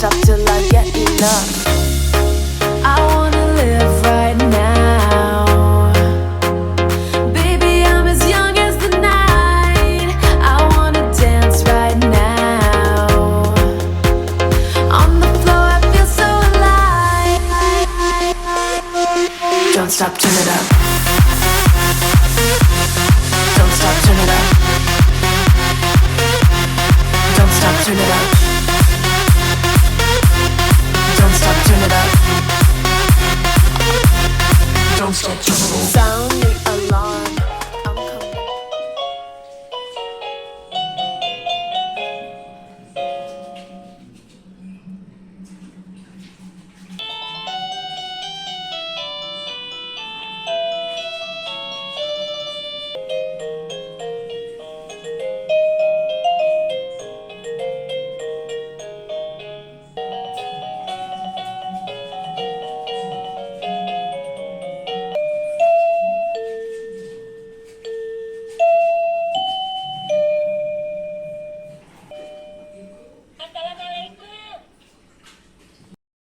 stop till I get enough. I wanna live right now. Baby, I'm as young as the night. I wanna dance right now. On the floor, I feel so alive. Don't stop, turn it up. Don't stop, turn it up. Don't stop, turn it up. Don't stop, turn it up. Don't stop, turn it up.